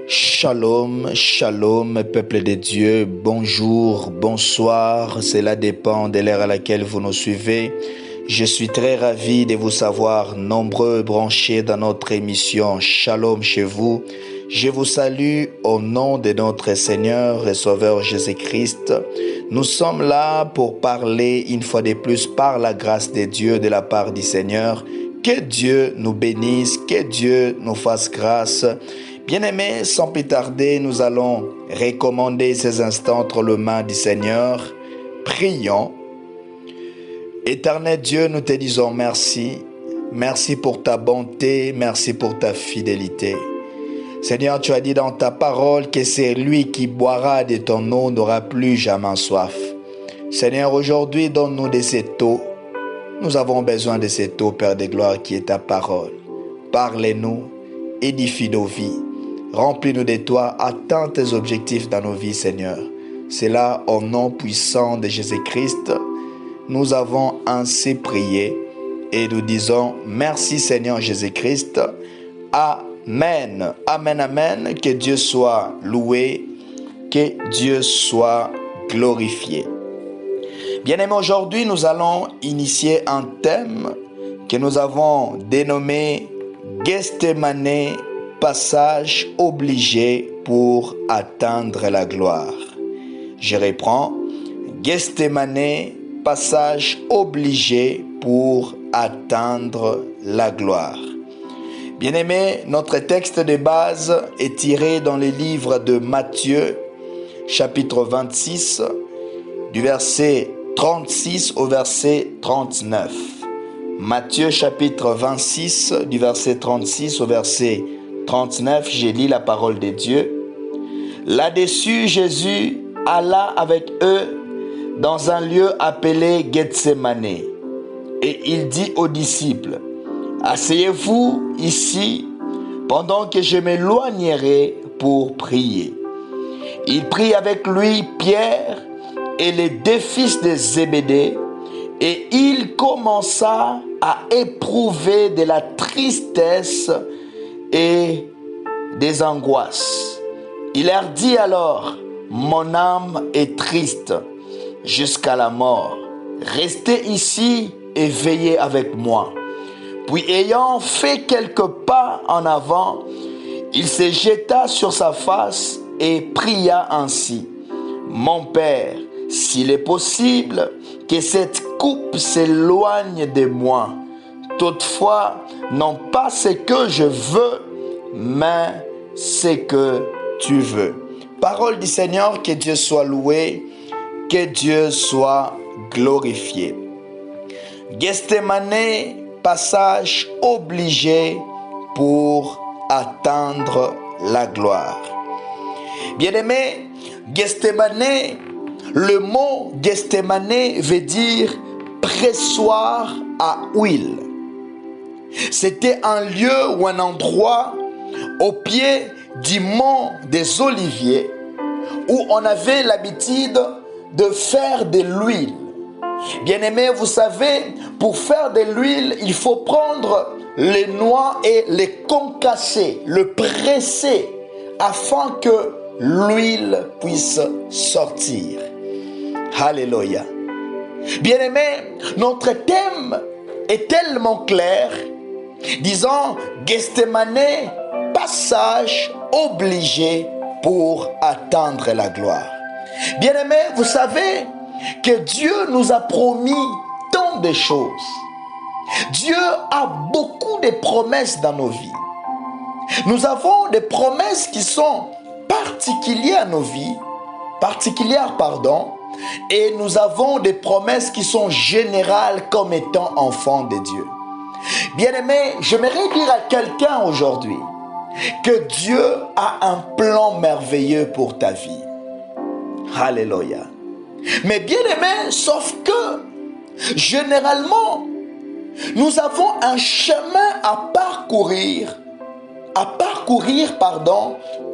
Shalom, shalom, peuple de Dieu, bonjour, bonsoir, cela dépend de l'heure à laquelle vous nous suivez. Je suis très ravi de vous savoir nombreux branchés dans notre émission Shalom chez vous. Je vous salue au nom de notre Seigneur et Sauveur Jésus-Christ. Nous sommes là pour parler une fois de plus par la grâce de Dieu de la part du Seigneur. Que Dieu nous bénisse, que Dieu nous fasse grâce. Bien-aimés, sans plus tarder, nous allons recommander ces instants entre les mains du Seigneur. Prions. Éternel Dieu, nous te disons merci. Merci pour ta bonté, merci pour ta fidélité. Seigneur, tu as dit dans ta parole que c'est lui qui boira de ton eau n'aura plus jamais soif. Seigneur, aujourd'hui, donne-nous de cette eau. Nous avons besoin de cette eau, Père de gloire, qui est ta parole. Parle-nous, édifie nos vies. Remplis-nous de toi, atteins tes objectifs dans nos vies, Seigneur. C'est là, au nom puissant de Jésus-Christ, nous avons ainsi prié et nous disons merci, Seigneur Jésus-Christ. Amen. Amen, amen. Que Dieu soit loué, que Dieu soit glorifié. Bien-aimés, aujourd'hui, nous allons initier un thème que nous avons dénommé Gethsémane, passage obligé pour atteindre la gloire. Je reprends. Gethsémane, passage obligé pour atteindre la gloire. Bien-aimés, notre texte de base est tiré dans le livre de Matthieu, chapitre 26, du verset 36 au verset 39. Matthieu, chapitre 26, du verset 36 au verset 39, j'ai lu la parole de Dieu. Là-dessus, Jésus alla avec eux dans un lieu appelé Gethsémane. Et il dit aux disciples, « Asseyez-vous ici pendant que je m'éloignerai pour prier. » Il prit avec lui Pierre et les deux fils de Zébédée, et il commença à éprouver de la tristesse et des angoisses. Il leur dit alors, « Mon âme est triste jusqu'à la mort. Restez ici et veillez avec moi. » Puis ayant fait quelques pas en avant, il se jeta sur sa face et pria ainsi, « Mon Père, s'il est possible que cette coupe s'éloigne de moi, toutefois, non pas ce que je veux, mais ce que tu veux. » Parole du Seigneur, que Dieu soit loué, que Dieu soit glorifié. Gethsémane, passage obligé pour atteindre la gloire. Bien-aimés, Gethsémane, le mot Gethsémane veut dire pressoir à huile. C'était un lieu ou un endroit au pied du mont des Oliviers où on avait l'habitude de faire de l'huile. Bien-aimés, vous savez, pour faire de l'huile, il faut prendre les noix et les concasser, le presser, afin que l'huile puisse sortir. Alléluia. Bien-aimés, notre thème est tellement clair, disons Gethsémane, passage obligé pour atteindre la gloire. Bien-aimés, vous savez que Dieu nous a promis tant de choses. Dieu a beaucoup de promesses dans nos vies. Nous avons des promesses qui sont particulières et nous avons des promesses qui sont générales comme étant enfants de Dieu. Bien-aimés, j'aimerais dire à quelqu'un aujourd'hui que Dieu a un plan merveilleux pour ta vie. Alléluia. Mais bien-aimés, sauf que généralement, nous avons un chemin à parcourir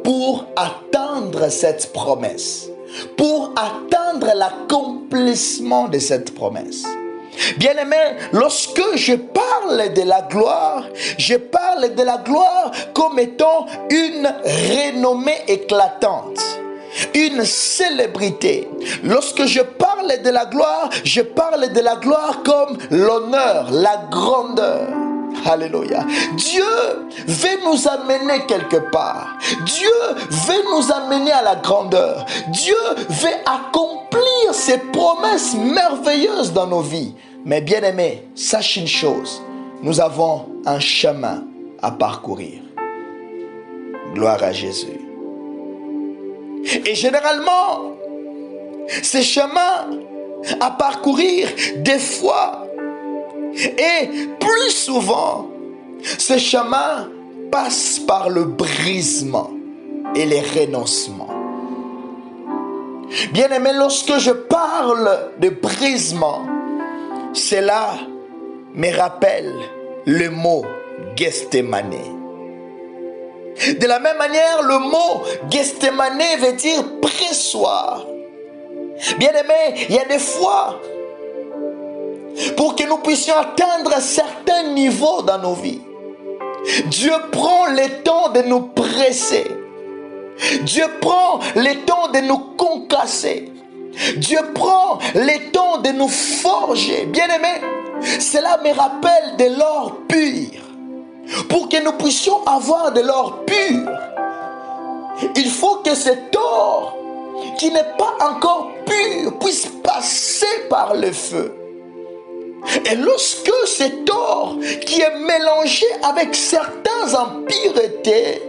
pour atteindre cette promesse, pour atteindre l'accomplissement de cette promesse. Bien-aimés, lorsque je parle parle de la gloire, je parle de la gloire comme étant une renommée éclatante, une célébrité. Lorsque je parle de la gloire, je parle de la gloire comme l'honneur, la grandeur. Alléluia. Dieu veut nous amener quelque part. Dieu veut nous amener à la grandeur. Dieu veut accomplir ses promesses merveilleuses dans nos vies. Mais bien aimé, sache une chose, nous avons un chemin à parcourir. Gloire à Jésus. Et généralement, ce chemin à parcourir, des fois, et plus souvent, ce chemin passe par le brisement et les renoncements. Bien-aimé, lorsque je parle de brisement, cela me rappelle le mot Gethsémane. De la même manière, le mot Gethsémane veut dire pressoir. Bien-aimé, il y a des fois, pour que nous puissions atteindre certains niveaux dans nos vies, Dieu prend le temps de nous presser. Dieu prend le temps de nous concasser. Dieu prend le temps de nous forger. Bien-aimé, cela me rappelle de l'or pur. Pour que nous puissions avoir de l'or pur, il faut que cet or qui n'est pas encore pur puisse passer par le feu. Et lorsque cet or qui est mélangé avec certaines impuretés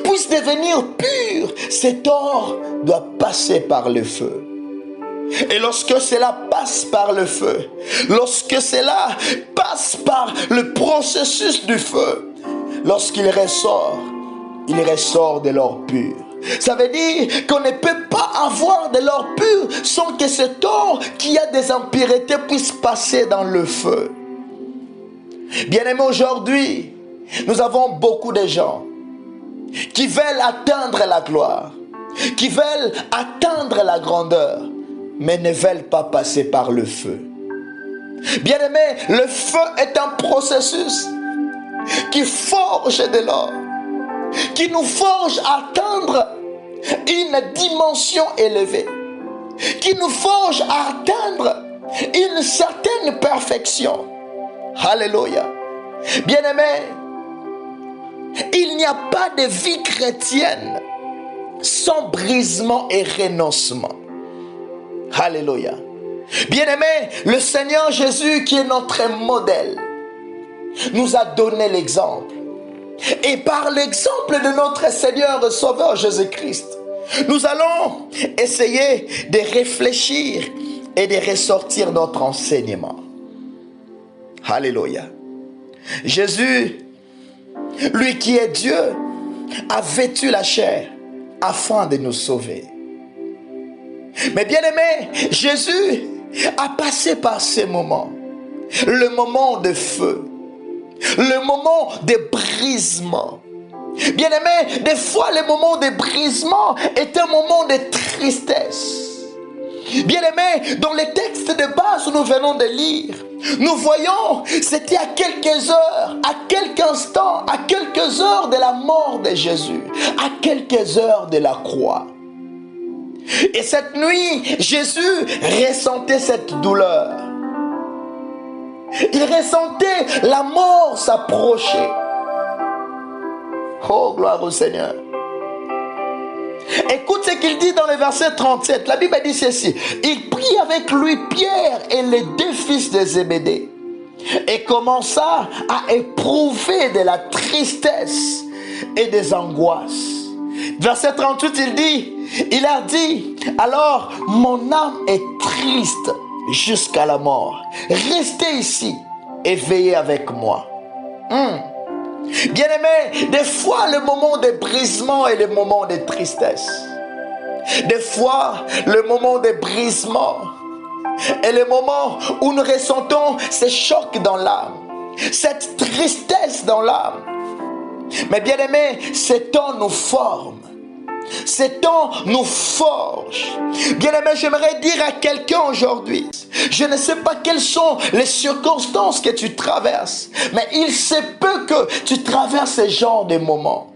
puisse devenir pur, cet or doit passer par le feu. Et lorsque cela passe par le feu, lorsque cela passe par le processus du feu, lorsqu'il ressort de l'or pur. Ça veut dire qu'on ne peut pas avoir de l'or pur sans que cet or qui a des impuretés puisse passer dans le feu. Bien-aimés, aujourd'hui, nous avons beaucoup de gens qui veulent atteindre la gloire, qui veulent atteindre la grandeur, mais ne veulent pas passer par le feu. Bien-aimés, le feu est un processus qui forge de l'or, qui nous forge à atteindre une dimension élevée, qui nous forge à atteindre une certaine perfection. Alléluia. Bien-aimés, il n'y a pas de vie chrétienne sans brisement et renoncement. Alléluia. Bien-aimés, le Seigneur Jésus qui est notre modèle nous a donné l'exemple. Et par l'exemple de notre Seigneur et Sauveur Jésus-Christ, nous allons essayer de réfléchir et de ressortir notre enseignement. Alléluia. Jésus, lui qui est Dieu, a vêtu la chair afin de nous sauver. Mais bien aimé, Jésus a passé par ces moments. Le moment de feu, le moment de brisement. Bien aimé, des fois le moment de brisement est un moment de tristesse. Bien aimé, dans les textes de base que nous venons de lire, nous voyons, c'était à quelques heures, à quelques instants, à quelques heures de la mort de Jésus, à quelques heures de la croix. Et cette nuit, Jésus ressentait cette douleur. Il ressentait la mort s'approcher. Oh, gloire au Seigneur. Écoute ce qu'il dit dans le verset 37. La Bible dit ceci. Il prit avec lui Pierre et les deux fils de Zébédée et commença à éprouver de la tristesse et des angoisses. Verset 38, il leur dit, alors mon âme est triste jusqu'à la mort. Restez ici et veillez avec moi. Bien-aimés, des fois le moment de brisement est le moment de tristesse. Des fois le moment de brisement est le moment où nous ressentons ce choc dans l'âme, cette tristesse dans l'âme. Mais bien-aimés, ce temps nous forme. Ces temps nous forgent. Bien-aimé, j'aimerais dire à quelqu'un aujourd'hui, je ne sais pas quelles sont les circonstances que tu traverses, mais il se peut que tu traverses ce genre de moments.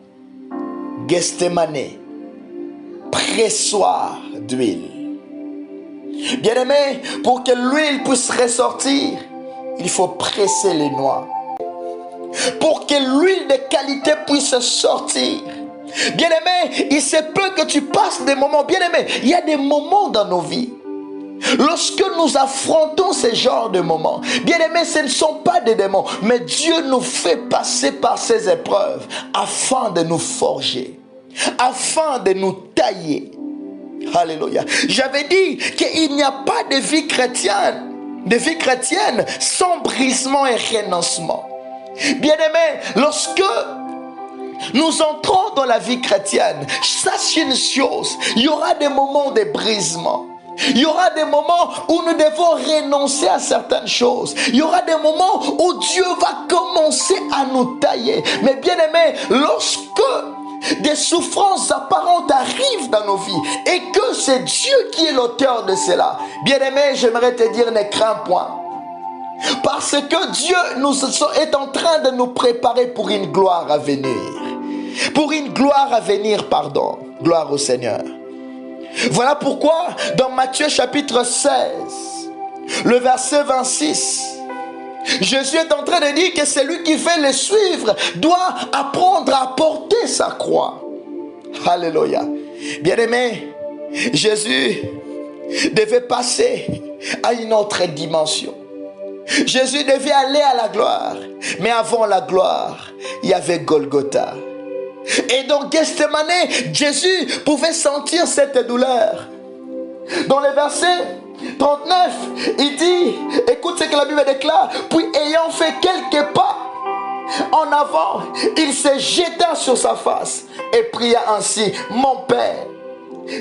Gethsémane, pressoir d'huile. Bien-aimé, pour que l'huile puisse ressortir, il faut presser les noix. Pour que l'huile de qualité puisse sortir. Bien-aimé, il se peut que tu passes des moments. Bien-aimé, il y a des moments dans nos vies. Lorsque nous affrontons ce genre de moments, bien-aimé, ce ne sont pas des démons, mais Dieu nous fait passer par ces épreuves afin de nous forger, afin de nous tailler. Alléluia. J'avais dit qu'il n'y a pas de vie chrétienne sans brisement et renoncement. Bien-aimé, lorsque nous entrons dans la vie chrétienne, sache une chose, il y aura des moments de brisement. Il y aura des moments où nous devons renoncer à certaines choses. Il y aura des moments où Dieu va commencer à nous tailler. Mais bien-aimé, lorsque des souffrances apparentes arrivent dans nos vies et que c'est Dieu qui est l'auteur de cela, bien-aimé, j'aimerais te dire, ne crains point. Parce que Dieu est en train de nous préparer pour une gloire à venir. Pour une gloire à venir, pardon. Gloire au Seigneur. Voilà pourquoi dans Matthieu chapitre 16, le verset 26, Jésus est en train de dire que celui qui veut le suivre doit apprendre à porter sa croix. Alléluia. Bien-aimé, Jésus devait passer à une autre dimension. Jésus devait aller à la gloire. Mais avant la gloire, il y avait Golgotha. Et dans Gethsémane, Jésus pouvait sentir cette douleur. Dans le verset 39, il dit, écoute ce que la Bible déclare, puis ayant fait quelques pas en avant, il se jeta sur sa face et pria ainsi, mon Père,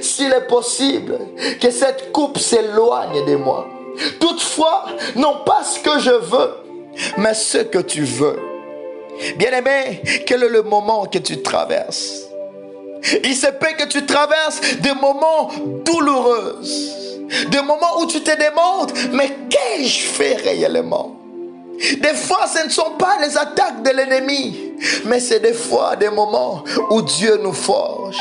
s'il est possible que cette coupe s'éloigne de moi. Toutefois, non pas ce que je veux, mais ce que tu veux. Bien-aimé, quel est le moment que tu traverses? Il se peut que tu traverses des moments douloureux, des moments où tu te demandes, mais qu'ai-je fait réellement? Des fois, ce ne sont pas les attaques de l'ennemi, mais c'est des fois des moments où Dieu nous forge,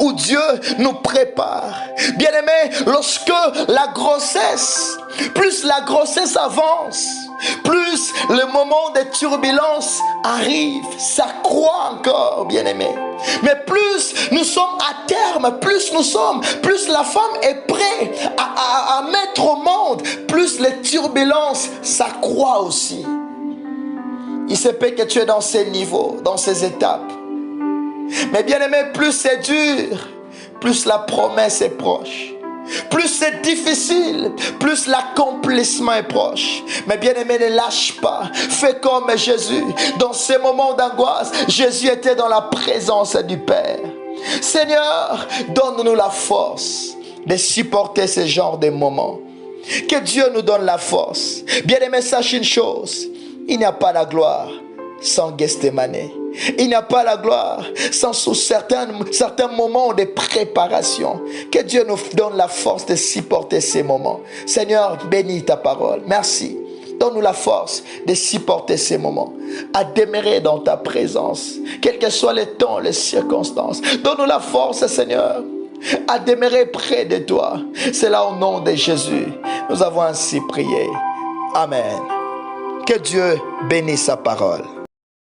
où Dieu nous prépare. Bien-aimé, lorsque la grossesse, plus la grossesse avance, plus le moment de turbulence arrive, ça croît encore, bien-aimé. Mais plus nous sommes à terme, plus la femme est prête à mettre au monde, plus les turbulences, ça croît aussi. Il se peut que tu es dans ces niveaux, dans ces étapes. Mais bien-aimé, plus c'est dur, plus la promesse est proche. Plus c'est difficile, plus l'accomplissement est proche. Mais bien-aimé, ne lâche pas. Fais comme Jésus. Dans ces moments d'angoisse, Jésus était dans la présence du Père. Seigneur, donne-nous la force de supporter ce genre de moments. Que Dieu nous donne la force. Bien-aimé, sache une chose. Il n'y a pas la gloire sans Gethsémane. Il n'y a pas la gloire sans certains moments de préparation. Que Dieu nous donne la force de supporter ces moments. Seigneur, bénis ta parole. Merci. Donne-nous la force de supporter ces moments, à demeurer dans ta présence, quels que soient les temps, les circonstances. Donne-nous la force, Seigneur, à demeurer près de toi. C'est là au nom de Jésus. Nous avons ainsi prié. Amen. Que Dieu bénisse sa parole.